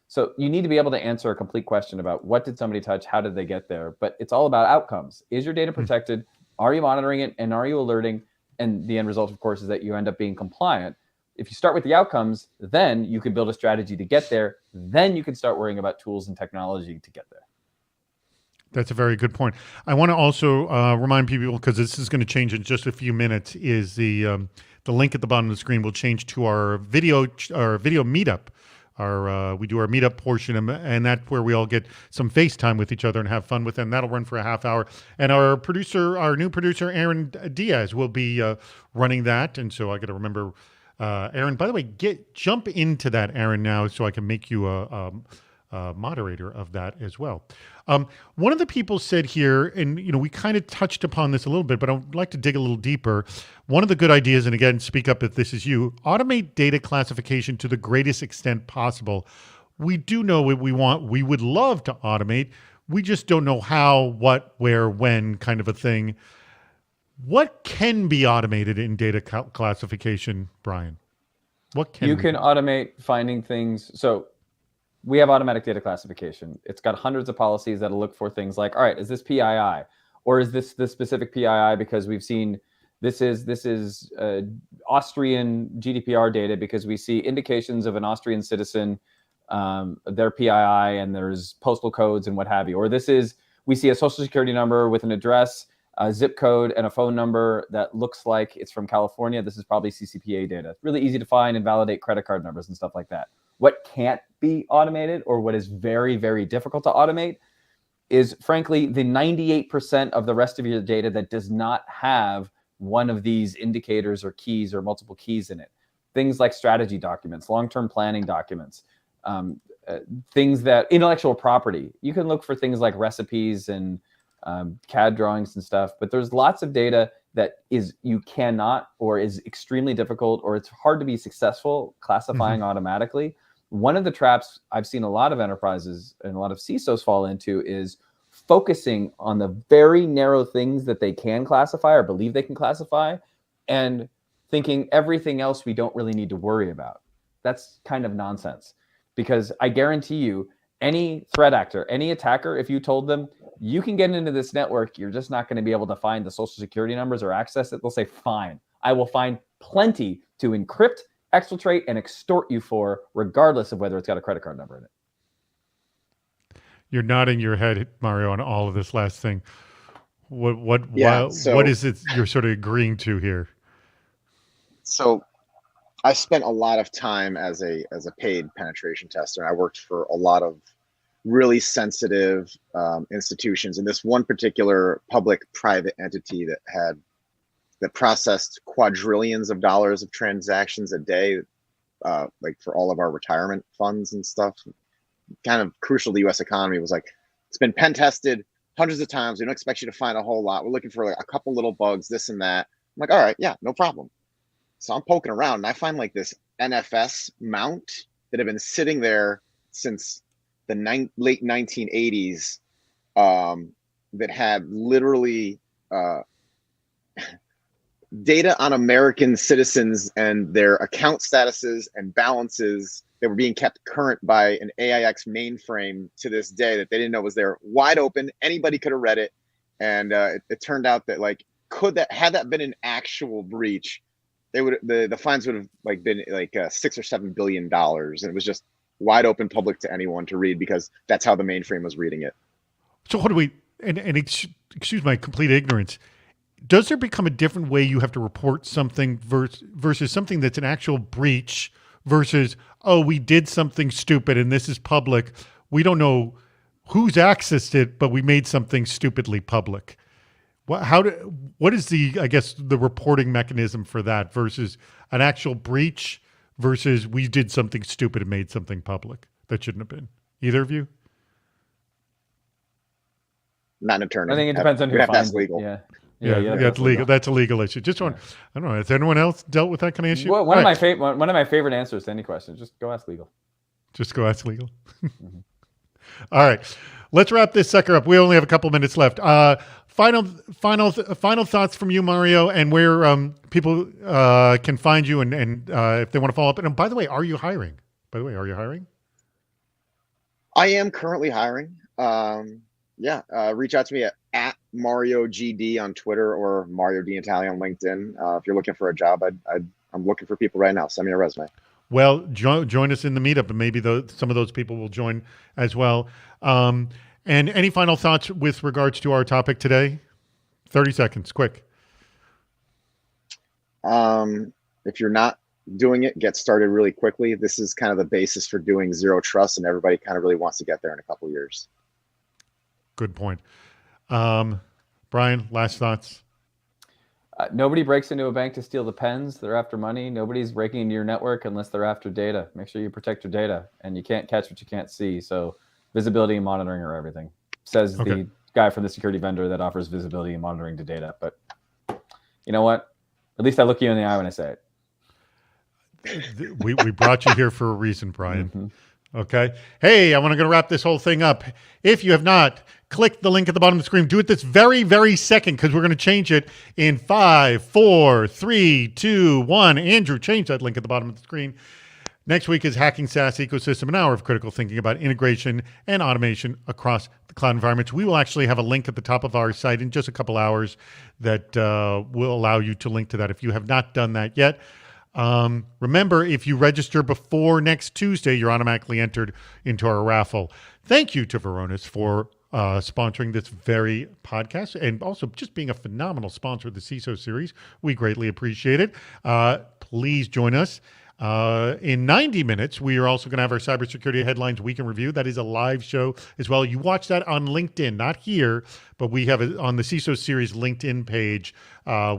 So you need to be able to answer a complete question about what did somebody touch? How did they get there? But it's all about outcomes. Is your data protected? Are you monitoring it? And are you alerting? And the end result, of course, is that you end up being compliant. If you start with the outcomes, then you can build a strategy to get there. Then you can start worrying about tools and technology to get there. That's a very good point. I want to also remind people, because this is going to change in just a few minutes, is the link at the bottom of the screen will change to our video meetup. We do our meetup portion, and that's where we all get some FaceTime with each other and have fun with them. That'll run for a half hour. And our new producer, Aaron Diaz, will be running that. And so I got to remember, Aaron, by the way, jump into that, Aaron, now, so I can make you a moderator of that as well. One of the people said here, and we kind of touched upon this a little bit, but I'd like to dig a little deeper. One of the good ideas, and again, speak up if this is you, automate data classification to the greatest extent possible. We do know what we want. We would love to automate. We just don't know how, what, where, when, kind of a thing. What can be automated in data classification, Brian? What can you can automate finding things? So we have automatic data classification. It's got hundreds of policies that'll look for things like, all right, is this PII? Or is this the specific PII because we've seen this is Austrian GDPR data because we see indications of an Austrian citizen, their PII, and there's postal codes and what have you. Or we see a social security number with an address, a zip code, and a phone number that looks like it's from California. This is probably CCPA data. It's really easy to find and validate credit card numbers and stuff like that. What can't be automated, or what is very, very difficult to automate, is frankly the 98% of the rest of your data that does not have one of these indicators or keys or multiple keys in it. Things like strategy documents, long-term planning documents, things that intellectual property. You can look for things like recipes and CAD drawings and stuff. But there's lots of data that you cannot, or is extremely difficult, or it's hard to be successful classifying automatically. One of the traps I've seen a lot of enterprises and a lot of CISOs fall into is focusing on the very narrow things that they can classify or believe they can classify, and thinking everything else we don't really need to worry about. That's kind of nonsense, because I guarantee you, any threat actor, any attacker, if you told them you can get into this network, you're just not going to be able to find the social security numbers or access it, they'll say, fine, I will find plenty to encrypt, exfiltrate, and extort you for, regardless of whether it's got a credit card number in it. You're nodding your head, Mario, on all of this last thing. What is it you're sort of agreeing to here? So I spent a lot of time as a paid penetration tester, and I worked for a lot of really sensitive institutions. And this one particular public-private entity that processed quadrillions of dollars of transactions a day, like for all of our retirement funds and stuff, kind of crucial to the U.S. economy, was like, it's been pen tested hundreds of times. We don't expect you to find a whole lot. We're looking for like a couple little bugs, this and that. I'm like, all right, yeah, no problem. So I'm poking around and I find like this NFS mount that had been sitting there since the late 1980s, that had literally data on American citizens and their account statuses and balances that were being kept current by an AIX mainframe to this day that they didn't know was there, wide open. Anybody could have read it. And it turned out that like, had that been an actual breach, the fines would have like been like $6 or $7 billion, and it was just wide open, public to anyone to read, because that's how the mainframe was reading it. So what do we? And excuse my complete ignorance. Does there become a different way you have to report something versus something that's an actual breach versus, oh, we did something stupid and this is public. We don't know who's accessed it, but we made something stupidly public. What is the reporting mechanism for that versus an actual breach versus we did something stupid and made something public that shouldn't have been? Either of you? Not an attorney. I think it depends on who finds it. Legal. Yeah, that's legal. That's a legal issue. I don't know. Has anyone else dealt with that kind of issue? Well, one of my favorite answers to any question: just go ask legal. Just go ask legal. All right, let's wrap this sucker up. We only have a couple minutes left. Final thoughts from you, Mario, and where people can find you, and if they want to follow up. And by the way, are you hiring? I am currently hiring. Reach out to me at Mario GD on Twitter or Mario D Italia on LinkedIn. If you're looking for a job, I'm looking for people right now. Send me a resume. Well, join us in the meetup, and maybe some of those people will join as well. And any final thoughts with regards to our topic today? 30 seconds, quick. If you're not doing it, get started really quickly. This is kind of the basis for doing zero trust, and everybody kind of really wants to get there in a couple of years. Good point. Brian, last thoughts? Nobody breaks into a bank to steal the pens. They're after money. Nobody's breaking into your network unless they're after data. Make sure you protect your data, and you can't catch what you can't see. So visibility and monitoring are everything, says the guy from the security vendor that offers visibility and monitoring to data. But you know what? At least I look you in the eye when I say it. We brought you here for a reason, Brian. Okay. Hey, I want to wrap this whole thing up. If you have not, click the link at the bottom of the screen. Do it this very, very second, because we're going to change it in 5, 4, 3, 2, 1. Andrew, change that link at the bottom of the screen. Next week is Hacking SaaS Ecosystem, an hour of critical thinking about integration and automation across the cloud environments. We will actually have a link at the top of our site in just a couple hours that will allow you to link to that if you have not done that yet. Remember, if you register before next Tuesday, you're automatically entered into our raffle. Thank you to Varonis for sponsoring this very podcast, and also just being a phenomenal sponsor of the CISO series. We greatly appreciate it. Please join us. In 90 minutes, we are also going to have our Cybersecurity Headlines Week in Review. That is a live show as well. You watch that on LinkedIn, not here, but we have it on the CISO series LinkedIn page.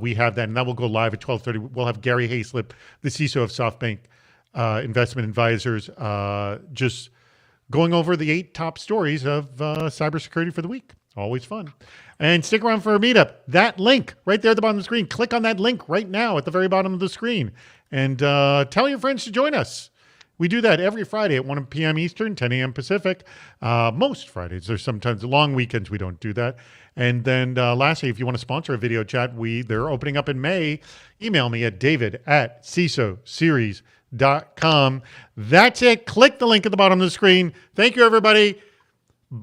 We have that, and that will go live at 12:30. We'll have Gary Hayslip, the CISO of SoftBank Investment Advisors, just going over the 8 top stories of cybersecurity for the week. Always fun. And stick around for a meetup. That link right there at the bottom of the screen. Click on that link right now at the very bottom of the screen. And tell your friends to join us. We do that every Friday at 1 p.m. Eastern, 10 a.m. Pacific. Most Fridays. There's sometimes long weekends we don't do that. And then lastly, if you want to sponsor a video chat, they're opening up in May. Email me at david@cisoseries.com. That's it. Click the link at the bottom of the screen. Thank you, everybody.